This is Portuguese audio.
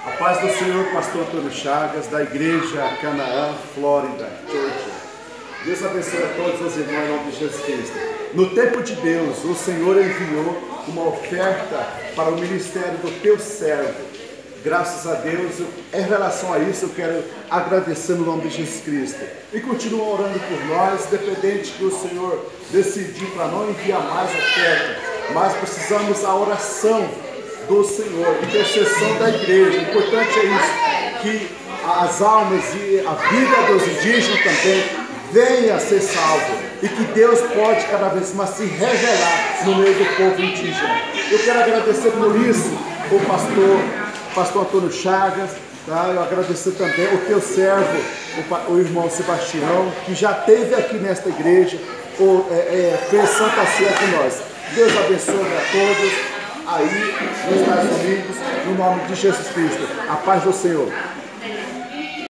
A paz do Senhor, pastor Antônio Chagas, da igreja Canaã, Flórida, Georgia. Deus abençoe a todos os irmãos em nome de Jesus Cristo. No tempo de Deus, o Senhor enviou uma oferta para o ministério do teu servo. Graças a Deus, em relação a isso, eu quero agradecer no nome de Jesus Cristo. E continua orando por nós, independente que o Senhor decidir para não enviar mais oferta, mas precisamos da oração do Senhor, intercessão da igreja. O importante é isso, que as almas e a vida dos indígenas também venha a ser salvo e que Deus pode cada vez mais se revelar no meio do povo indígena. Eu quero agradecer por isso o pastor Antônio Chagas, tá? Eu agradecer também o teu servo, o irmão Sebastião, que já esteve aqui nesta igreja, fez Santa Ceia com nós. Deus abençoe a todos aí nos Estados Unidos, no nome de Jesus Cristo. A paz do Senhor.